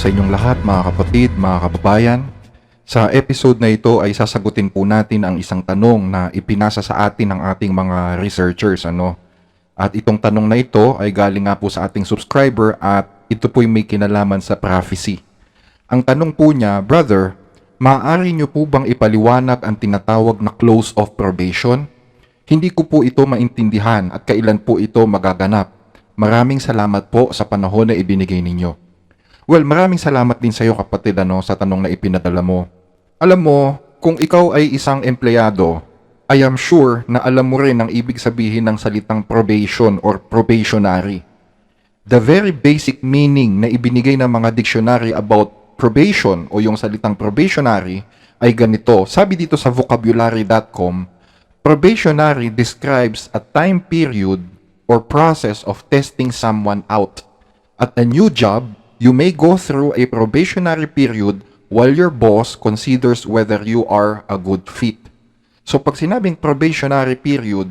sa inyong lahat mga kapatid, mga kababayan. Sa episode na ito ay sasagutin po natin ang isang tanong na ipinasa sa atin ng ating mga researchers. At itong tanong na ito ay galing nga po sa ating subscriber at ito po'y may kinalaman sa prophecy. Ang tanong po niya, Brother, maaari niyo po bang ipaliwanag ang tinatawag na close of probation? Hindi ko po ito maintindihan at kailan po ito magaganap. Maraming salamat po sa panahon na ibinigay ninyo. Well, maraming salamat din sa iyo kapatid sa tanong na ipinadala mo. Alam mo, kung ikaw ay isang empleyado, I am sure na alam mo rin ang ibig sabihin ng salitang probation or probationary. The very basic meaning na ibinigay ng mga dictionary about probation o yung salitang probationary ay ganito. Sabi dito sa vocabulary.com, probationary describes a time period or process of testing someone out. At a new job, you may go through a probationary period while your boss considers whether you are a good fit. So pag sinabing probationary period,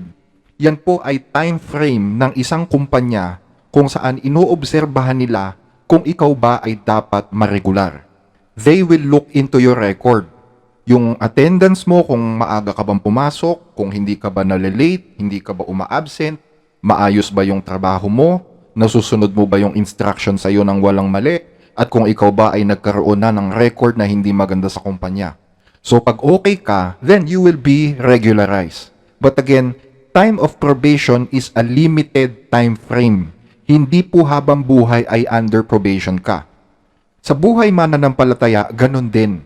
yan po ay time frame ng isang kumpanya kung saan inoobserbahan nila kung ikaw ba ay dapat maregular. They will look into your record. Yung attendance mo, kung maaga ka bang pumasok, kung hindi ka ba nalilate, hindi ka ba uma-absent, maayos ba yung trabaho mo, nasusunod mo ba yung instruction sa iyo ng walang mali, at kung ikaw ba ay nagkaroon na ng record na hindi maganda sa kumpanya. So pag okay ka, then you will be regularized. But again, time of probation is a limited time frame. Hindi po habang buhay ay under probation ka. Sa buhay mananampalataya, ganun din.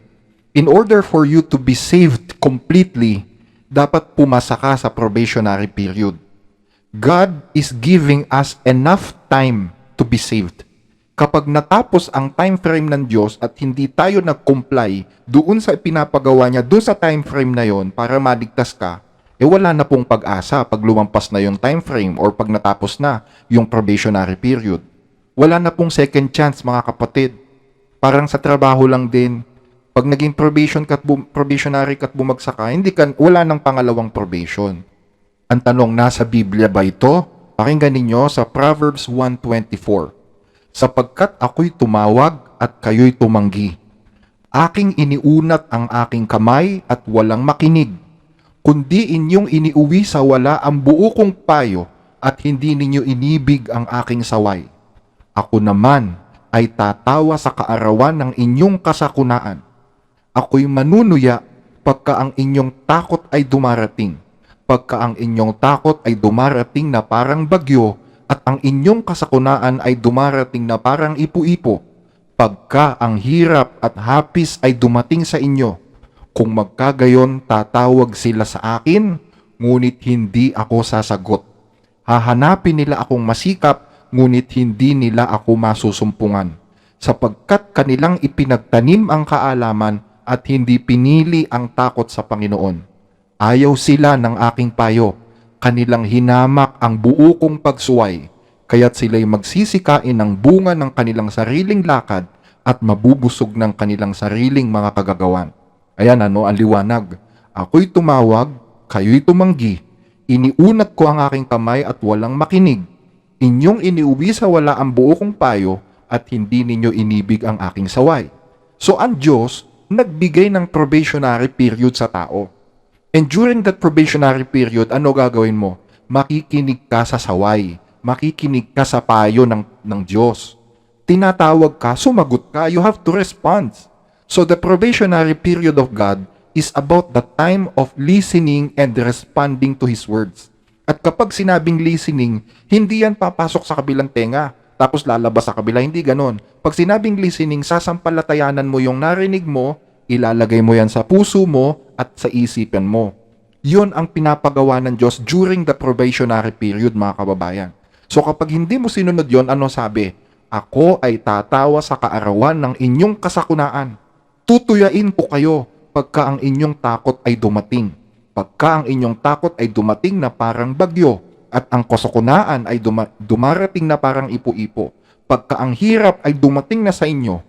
In order for you to be saved completely, dapat pumasa ka sa probationary period. God is giving us enough time to be saved. Kapag natapos ang time frame ng Diyos at hindi tayo nag-comply doon sa pinapagawa niya, doon sa time frame na yon para maligtas ka, wala na pong pag-asa pag lumampas na yung time frame or pag natapos na yung probationary period. Wala na pong second chance mga kapatid. Parang sa trabaho lang din, pag naging probationary ka at bumagsak ka, wala nang pangalawang probation. Ang tanong, nasa Biblia ba ito? Pakinggan ninyo sa Proverbs 1:24. Sapagkat ako'y tumawag at kayo'y tumanggi. Aking iniunat ang aking kamay at walang makinig. Kundi inyong iniuwi sa wala ang buo kong payo at hindi ninyo inibig ang aking saway. Ako naman ay tatawa sa kaarawan ng inyong kasakunaan. Ako'y manunuya pagka ang inyong takot ay dumarating. Pagka ang inyong takot ay dumarating na parang bagyo at ang inyong kasakunaan ay dumarating na parang ipu-ipo, pagka ang hirap at hapis ay dumating sa inyo, kung magkagayon tatawag sila sa akin, ngunit hindi ako sasagot. Hahanapin nila akong masikap, ngunit hindi nila ako masusumpungan, sapagkat kanilang ipinagtanim ang kaalaman at hindi pinili ang takot sa Panginoon. Ayaw sila ng aking payo, kanilang hinamak ang buo kong pagsuway, kaya't sila'y magsisikain ng bunga ng kanilang sariling lakad at mabubusog ng kanilang sariling mga kagagawan. Ayan ang liwanag. Ako'y tumawag, kayo'y tumanggi. Iniunat ko ang aking kamay at walang makinig. Inyong iniuwi sa wala ang buo kong payo at hindi ninyo inibig ang aking saway. So ang Diyos nagbigay ng probationary period sa tao. And during that probationary period, ano gagawin mo? Makikinig ka sa saway. Makikinig ka sa payo ng Diyos. Tinatawag ka, sumagot ka, you have to respond. So the probationary period of God is about the time of listening and responding to His words. At kapag sinabing listening, hindi yan papasok sa kabilang tenga, tapos lalabas sa kabila, hindi ganon. Pag sinabing listening, sasampalatayanan mo yung narinig mo, ilalagay mo yan sa puso mo at sa isipan mo. Yun ang pinapagawa ng Diyos during the probationary period, mga kababayan. So kapag hindi mo sinunod yon, ano sabi? Ako ay tatawa sa kaarawan ng inyong kasakunaan. Tutuyain ko kayo pagka ang inyong takot ay dumating. Pagka ang inyong takot ay dumating na parang bagyo at ang kasakunaan ay dumarating na parang ipo-ipo. Pagka ang hirap ay dumating na sa inyo,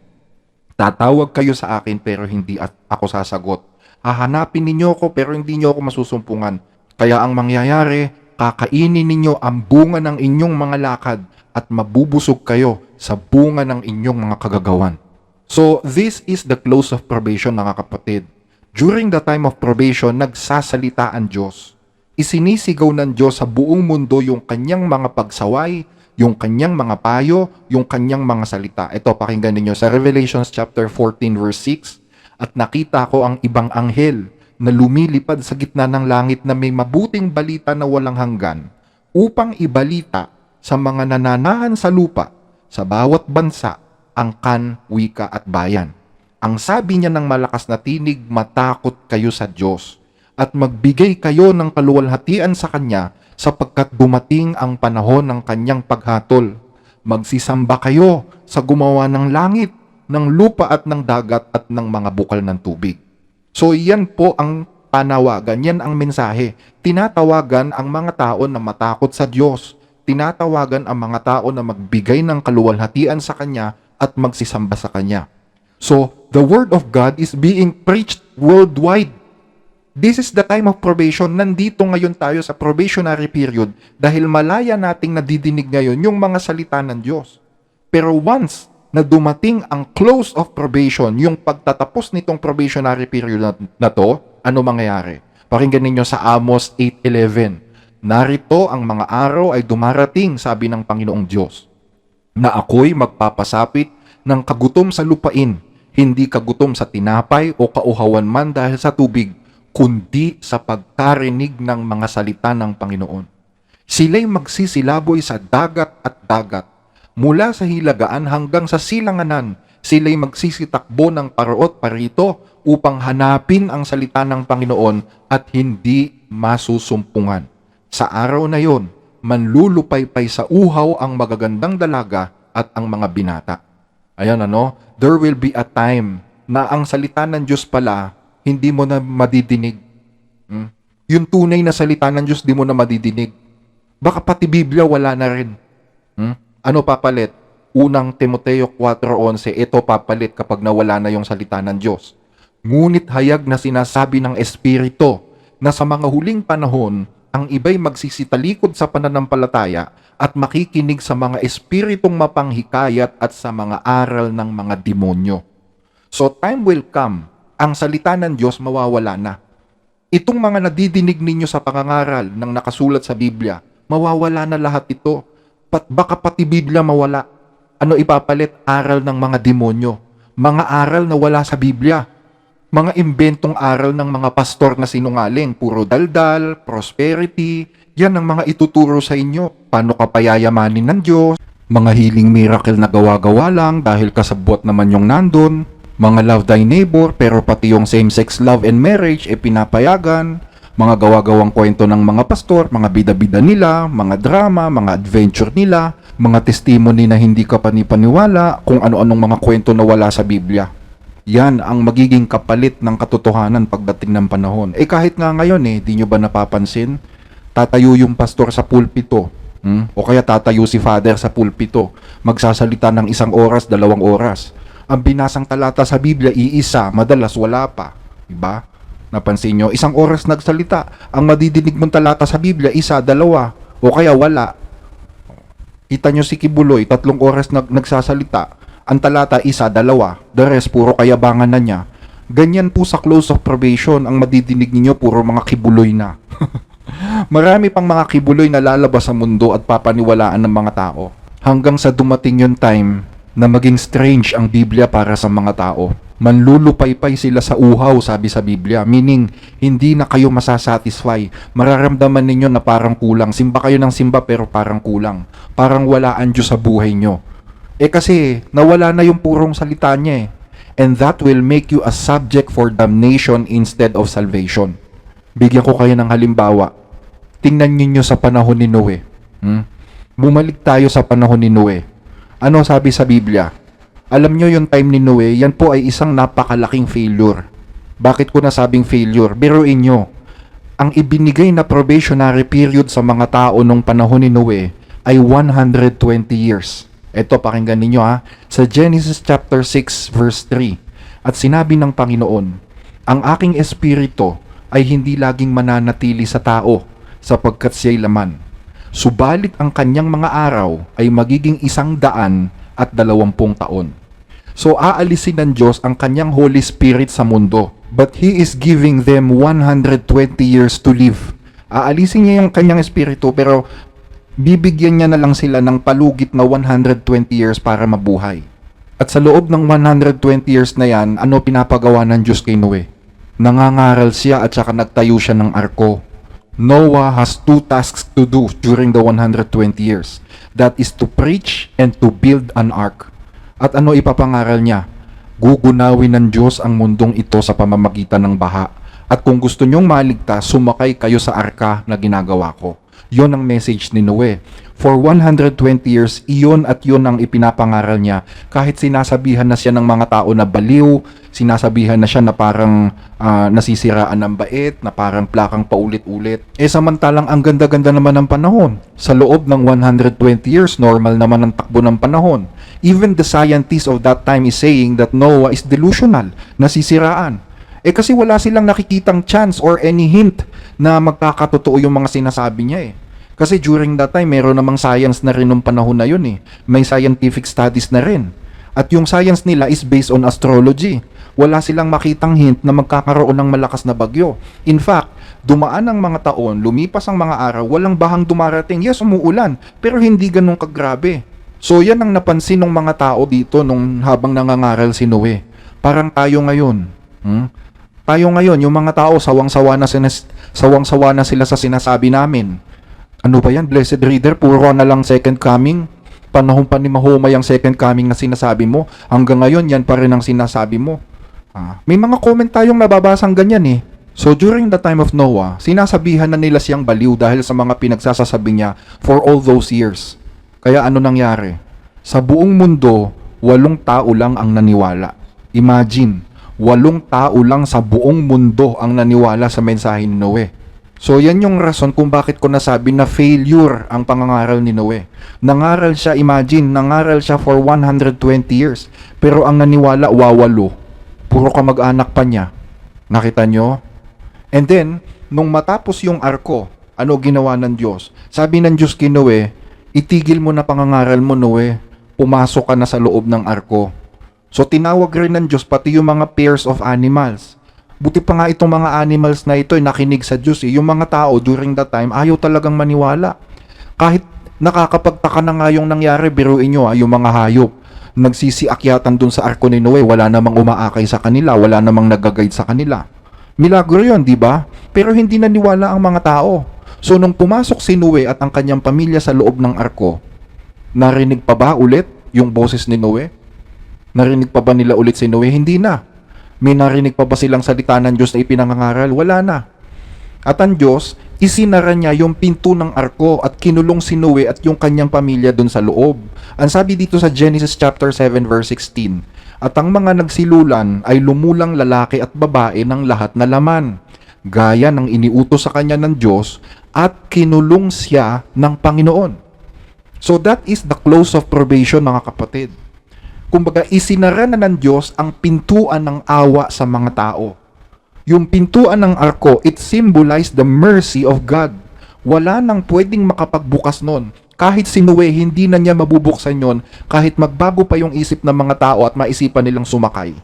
tatawag kayo sa akin pero hindi ako sasagot. Hahanapin ninyo ako pero hindi nyo ako masusumpungan. Kaya ang mangyayari, kakainin ninyo ang bunga ng inyong mga lakad at mabubusog kayo sa bunga ng inyong mga kagagawan. So, this is the close of probation, mga kapatid. During the time of probation, nagsasalita ang Diyos. Isinisigaw ng Diyos sa buong mundo yung kanyang mga pagsaway, yung kanyang mga payo, yung kanyang mga salita. Ito, pakinggan ninyo sa Revelations chapter 14 verse 6. At nakita ko ang ibang anghel na lumilipad sa gitna ng langit na may mabuting balita na walang hanggan upang ibalita sa mga nananahan sa lupa, sa bawat bansa, angkan, wika at bayan. Ang sabi niya ng malakas na tinig, matakot kayo sa Diyos at magbigay kayo ng kaluwalhatian sa Kanya sapagkat dumating ang panahon ng Kanyang paghatol. Magsisamba kayo sa gumawa ng langit, ng lupa at ng dagat at ng mga bukal ng tubig. So yan po ang panawagan, yan ang mensahe. Tinatawagan ang mga tao na matakot sa Diyos. Tinatawagan ang mga tao na magbigay ng kaluwalhatian sa Kanya at magsisamba sa Kanya. So, the Word of God is being preached worldwide. This is the time of probation. Nandito ngayon tayo sa probationary period dahil malaya nating nadidinig ngayon yung mga salita ng Diyos. Pero once na dumating ang close of probation, yung pagtatapos nitong probationary period na to, ano mangyayari? Pakinggan ninyo sa Amos 8:11. Narito ang mga araw ay dumarating, sabi ng Panginoong Diyos, na ako'y magpapasapit ng kagutom sa lupain, hindi kagutom sa tinapay o kauhawan man dahil sa tubig, kundi sa pagkarinig ng mga salita ng Panginoon. Sila'y magsisilaboy sa dagat at dagat, mula sa hilagaan hanggang sa silanganan, sila'y magsisitakbo ng paro't parito upang hanapin ang salita ng Panginoon at hindi masusumpungan. Sa araw na yon, manlulupaypay sa uhaw ang magagandang dalaga at ang mga binata. Ayan there will be a time na ang salita ng Diyos pala, hindi mo na madidinig. Yung tunay na salita ng Diyos, di mo na madidinig. Baka pati Biblia wala na rin. Ano papalit? Unang Timoteo 4:11, ito papalit kapag nawala na yung salita ng Diyos. Ngunit hayag na sinasabi ng Espiritu na sa mga huling panahon, ang iba'y magsisitalikod sa pananampalataya at makikinig sa mga espiritong mapanghikayat at sa mga aral ng mga demonyo. So time will come, ang salita ng Diyos mawawala na. Itong mga nadidinig ninyo sa pangangaral ng nakasulat sa Biblia, mawawala na lahat ito. Baka pati Biblia mawala. Ano ipapalit? Aral ng mga demonyo. Mga aral na wala sa Biblia. Mga imbentong aral ng mga pastor na sinungaling, puro daldal, prosperity, yan ang mga ituturo sa inyo. Paano ka payayamanin ng Diyos? Mga healing miracle na gawa-gawa lang dahil kasabwat naman yung nandun. Mga love thy neighbor, pero pati yung same-sex love and marriage, pinapayagan. Mga gawa-gawang kwento ng mga pastor, mga bida-bida nila, mga drama, mga adventure nila, mga testimony na hindi ka panipaniwala, kung ano-anong mga kwento na wala sa Biblia. Yan ang magiging kapalit ng katotohanan pagdating ng panahon. Kahit nga ngayon di nyo ba napapansin? Tatayo yung pastor sa pulpito. O kaya tatayo si father sa pulpito. Magsasalita ng 1 oras, 2 oras. Ang binasang talata sa Biblia, iisa, madalas wala pa. Diba? Napansin nyo? 1 oras nagsalita. Ang madidinig mong talata sa Biblia, 1, 2. O kaya wala. Kita nyo si Kibuloy, 3 oras nagsasalita. Ang talata, 1, 2, the rest, puro kayabangan na niya. Ganyan po sa close of probation, ang madidinig ninyo, puro mga kibuloy na. Marami pang mga kibuloy na lalabas sa mundo at papaniwalaan ng mga tao. Hanggang sa dumating yung time na maging strange ang Biblia para sa mga tao. Manlulupaypay sila sa uhaw, sabi sa Biblia. Meaning, hindi na kayo masasatisfy. Mararamdaman ninyo na parang kulang. Simba kayo ng simba pero parang kulang. Parang wala ang Diyos sa buhay nyo. Kasi nawala na yung purong salita niya And that will make you a subject for damnation instead of salvation. Bigyan ko kayo ng halimbawa. Tingnan niyo sa panahon ni Noe. Bumalik tayo sa panahon ni Noe. Ano sabi sa Biblia? Alam niyo yung time ni Noe, yan po ay isang napakalaking failure. Bakit ko nasabing failure? Biruin nyo, ang ibinigay na probationary period sa mga tao nung panahon ni Noe ay 120 years. Ito, pakinggan ninyo sa Genesis chapter 6 verse 3. At sinabi ng Panginoon, ang aking espiritu ay hindi laging mananatili sa tao sapagkat siya'y laman. Subalit ang kanyang mga araw ay magiging 120 taon. So aalisin ng Diyos ang kanyang Holy Spirit sa mundo. But He is giving them 120 years to live. Aalisin niya yung kanyang espiritu pero bibigyan niya na lang sila ng palugit na 120 years para mabuhay. At sa loob ng 120 years na yan, ano pinapagawa ng Diyos kay Noe? Nangangaral siya at saka nagtayo siya ng arko. Noah has two tasks to do during the 120 years. That is to preach and to build an ark. At ano ipapangaral niya? Gugunawin ng Diyos ang mundong ito sa pamamagitan ng baha. At kung gusto nyong maligtas, sumakay kayo sa arka na ginagawa ko. Yon ang message ni Noe. For 120 years, iyon at yun ang ipinapangaral niya. Kahit sinasabihan na siya ng mga tao na baliw, sinasabihan na siya na parang nasisiraan ng bait, na parang plakang paulit-ulit. Samantalang ang ganda-ganda naman ng panahon. Sa loob ng 120 years, normal naman ang takbo ng panahon. Even the scientists of that time is saying that Noah is delusional, nasisiraan. Kasi wala silang nakikitang chance or any hint na magkakatotoo yung mga sinasabi niya Kasi during that time, meron namang science na rin nung panahon na yun May scientific studies na rin. At yung science nila is based on astrology. Wala silang makitang hint na magkakaroon ng malakas na bagyo. In fact, dumaan ang mga taon, lumipas ang mga araw, walang bahang dumarating. Yes, umuulan, pero hindi ganun kagrabe. So yan ang napansin ng mga tao dito nung habang nangangaral si Noe. Parang tayo ngayon. Tayo ngayon, yung mga tao, sawang-sawa na sila sa sinasabi namin. Ano ba yan, blessed reader? Puro na lang second coming? Panahon pa ni Mahomay ang second coming na sinasabi mo. Hanggang ngayon, yan pa rin ang sinasabi mo. May mga comment tayong nababasang ganyan So during the time of Noah, sinasabihan na nila siyang baliw dahil sa mga pinagsasasabi niya for all those years. Kaya ano nangyari? Sa buong mundo, 8 tao lang ang naniwala. Imagine, 8 tao lang sa buong mundo ang naniwala sa mensahe ni Noe. So yan yung rason kung bakit ko nasabi na failure ang pangangaral ni Noe. Nangaral siya, nangaral siya for 120 years. Pero ang naniwala, 8. Puro kamag-anak pa niya. Nakita nyo? And then, nung matapos yung arko, ano ginawa ng Diyos? Sabi ng Diyos kay Noe, itigil mo na pangangaral mo, Noe. Pumasok ka na sa loob ng arko. So tinawag rin ng Diyos pati yung mga pairs of animals. Buti pa nga itong mga animals na ito ay nakinig sa Diyos Yung mga tao during that time ayaw talagang maniwala. Kahit nakakapagtaka na nga yung nangyari, biruin nyo yung mga hayop. Nagsisiakyatan dun sa arko ni Noe, wala namang umaakay sa kanila, wala namang nag-guide sa kanila. Milagro yun, di ba? Pero hindi naniwala ang mga tao. So nung pumasok si Noe at ang kanyang pamilya sa loob ng arko, narinig pa ba ulit yung boses ni Noe? Narinig pa ba nila ulit si Noe? Hindi na. May narinig pa ba silang salita ng Diyos na ipinangangaral? Wala na. At ang Diyos, isinara niya yung pinto ng arko at kinulong si Noe at yung kanyang pamilya dun sa loob. Ang sabi dito sa Genesis chapter 7 verse 16, at ang mga nagsilulan ay lumulang lalaki at babae ng lahat na laman, gaya ng iniutos sa kanya ng Diyos at kinulong siya ng Panginoon. So that is the close of probation, mga kapatid. Kumbaga, isinara na ng Diyos ang pintuan ng awa sa mga tao. Yung pintuan ng arko, it symbolized the mercy of God. Wala nang pwedeng makapagbukas nun. Kahit si Noe, hindi na niya mabubuksan yon kahit magbago pa yung isip ng mga tao at maisipan nilang sumakay.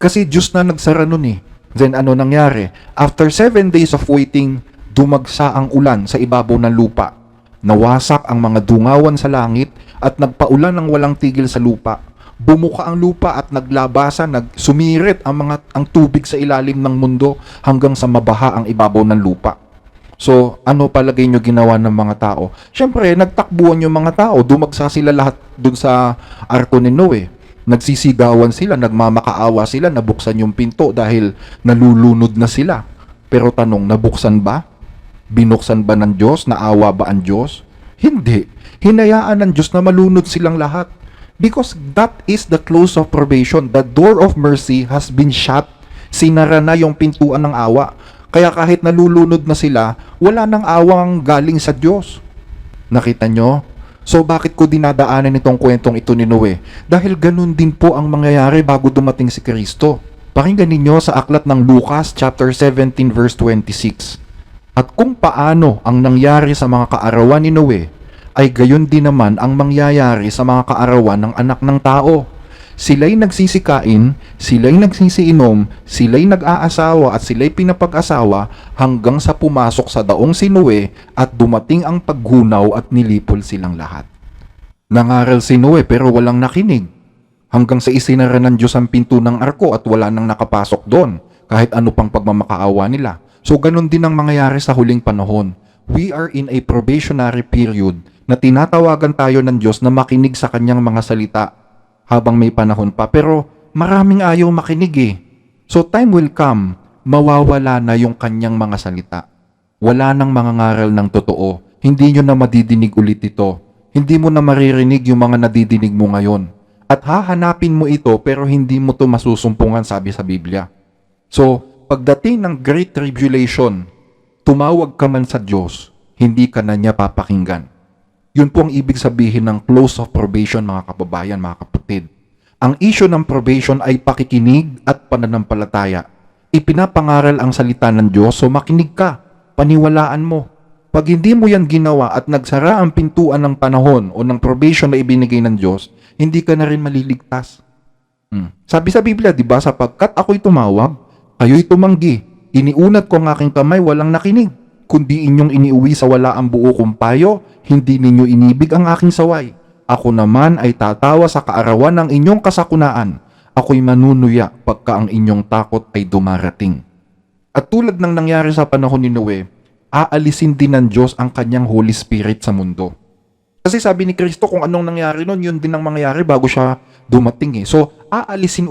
Kasi Diyos na nagsara nun Then ano nangyari? After 7 days of waiting, dumagsa ang ulan sa ibabaw ng lupa. Nawasak ang mga dungawan sa langit at nagpaulan ng walang tigil sa lupa. Bumuka ang lupa at naglabasan, sumirit ang tubig sa ilalim ng mundo hanggang sa mabaha ang ibabaw ng lupa. So, ano palagay nyo ginawa ng mga tao? Siyempre, nagtakbuhan yung mga tao. Dumagsa sila lahat dun sa arko ni Noe. Nagsisigawan sila, nagmamakaawa sila, nabuksan yung pinto dahil nalulunod na sila. Pero tanong, nabuksan ba? Binuksan ba ng Diyos? Naawa ba ang Diyos? Hindi. Hinayaan ng Diyos na malunod silang lahat. Because that is the close of probation. The door of mercy has been shut. Sinara na yung pintuan ng awa. Kaya kahit nalulunod na sila, wala nang awang galing sa Diyos. Nakita nyo? So bakit ko dinadaanan itong kwentong ito ni Noe? Dahil ganun din po ang mangyayari bago dumating si Kristo. Pakinggan ninyo sa aklat ng Lucas chapter 17 verse 26. At kung paano ang nangyari sa mga kaarawan ni Noe, ay gayon din naman ang mangyayari sa mga kaarawan ng anak ng tao. Sila'y nagsisikain, sila'y nagsisiinom, sila'y nag-aasawa at sila'y pinapag-asawa hanggang sa pumasok sa daong si Noe at dumating ang paggunaw at nilipol silang lahat. Nangaral si Noe pero walang nakinig. Hanggang sa isinara ng Diyos ang pinto ng arko at wala nang nakapasok doon kahit ano pang pagmamakaawa nila. So ganun din ang mangyayari sa huling panahon. We are in a probationary period na tinatawagan tayo ng Diyos na makinig sa kanyang mga salita habang may panahon pa. Pero maraming ayaw makinig eh. So time will come, mawawala na yung kanyang mga salita. Wala nang mga ngaral ng totoo. Hindi nyo na madidinig ulit ito. Hindi mo na maririnig yung mga nadidinig mo ngayon. At hahanapin mo ito pero hindi mo to masusumpungan, sabi sa Biblia. So, pagdating ng Great Tribulation, tumawag ka man sa Diyos, hindi ka na niya papakinggan. Yun po ang ibig sabihin ng close of probation, mga kababayan, mga kapatid. Ang issue ng probation ay pakikinig at pananampalataya. Ipinapangaral ang salita ng Diyos, so makinig ka, paniwalaan mo. Pag hindi mo yan ginawa at nagsara ang pintuan ng panahon o ng probation na ibinigay ng Diyos, hindi ka na rin maliligtas. Sabi sa Biblia, di ba, sapagkat ako'y tumawag, kayo'y tumanggi. Iniunat ko ang aking kamay, walang nakinig. Kundi inyong iniuwi sa wala ang buo kong payo, hindi ninyo inibig ang aking saway. Ako naman ay tatawa sa kaarawan ng inyong kasakunaan. Ako'y manunuya pagka ang inyong takot ay dumarating. At tulad ng nangyari sa panahon ni Noe, aalisin din ng Diyos ang kanyang Holy Spirit sa mundo. Kasi sabi ni Kristo, kung anong nangyari nun, yun din ang mangyayari bago siya dumating eh. So, aalisin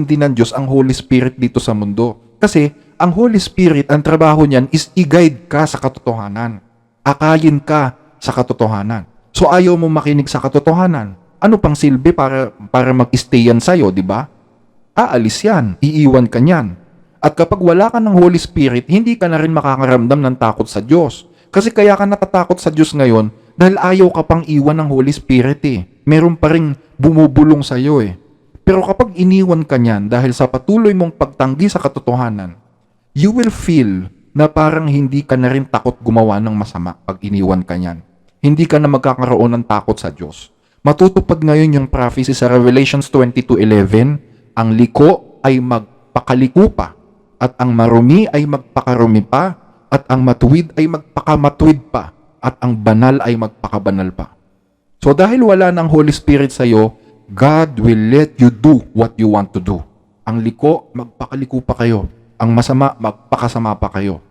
din ng Diyos ang Holy Spirit dito sa mundo. Kasi, ang Holy Spirit, ang trabaho niyan is i-guide ka sa katotohanan. Akayin ka sa katotohanan. So, ayaw mo makinig sa katotohanan. Ano pang silbi para mag-stay yan sa'yo, di ba? Aalis yan. Iiwan ka niyan. At kapag wala ka ng Holy Spirit, hindi ka na rin makakaramdam ng takot sa Diyos. Kasi kaya ka natatakot sa Diyos ngayon dahil ayaw ka pang iwan ng Holy Spirit eh. Meron pa rin bumubulong sa iyo eh. Pero kapag iniwan ka niyan dahil sa patuloy mong pagtanggi sa katotohanan, you will feel na parang hindi ka na rin takot gumawa ng masama pag iniwan ka niyan. Hindi ka na magkakaroon ng takot sa Diyos. Matutupad ngayon yung prophecy sa Revelations 22:11, ang liko ay magpakaliko pa, at ang marumi ay magpakarumi pa, at ang matuwid ay magpakamatuwid pa, at ang banal ay magpakabanal pa. So dahil wala ng Holy Spirit sa iyo, God will let you do what you want to do. Ang liko, magpakaliko pa kayo. Ang masama, magpakasama pa kayo.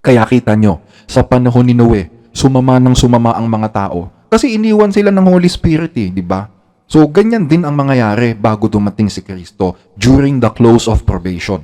Kaya kita nyo, sa panahon ni Noe, sumama ang mga tao. Kasi iniwan sila ng Holy Spirit eh, di ba? So ganyan din ang mangyayari bago dumating si Kristo during the close of probation.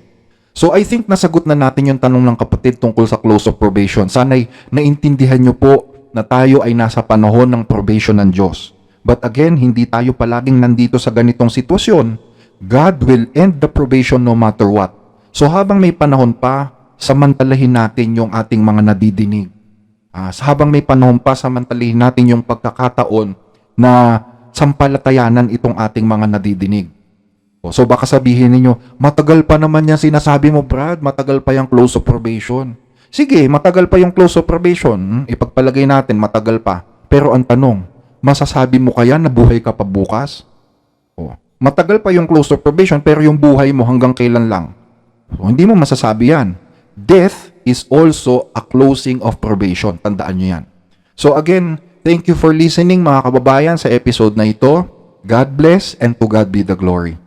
So I think nasagot na natin yung tanong ng kapatid tungkol sa close of probation. Sana'y naintindihan nyo po na tayo ay nasa panahon ng probation ng Diyos. But again, hindi tayo palaging nandito sa ganitong sitwasyon. God will end the probation no matter what. So habang may panahon pa, samantalahin natin yung ating mga nadidinig. Habang may panahon pa, samantalahin natin yung pagkakataon na sampalatayanan itong ating mga nadidinig. So baka sabihin ninyo, matagal pa naman yan sinasabi mo, Brad, matagal pa yung close of probation. Sige, matagal pa yung close of probation. Ipagpalagay natin, matagal pa. Pero ang tanong, masasabi mo kaya na buhay ka pa bukas? Matagal pa yung close of probation, pero yung buhay mo hanggang kailan lang? Hindi mo masasabi yan. Death is also a closing of probation. Tandaan nyo yan. So again, thank you for listening mga kababayan sa episode na ito. God bless and to God be the glory.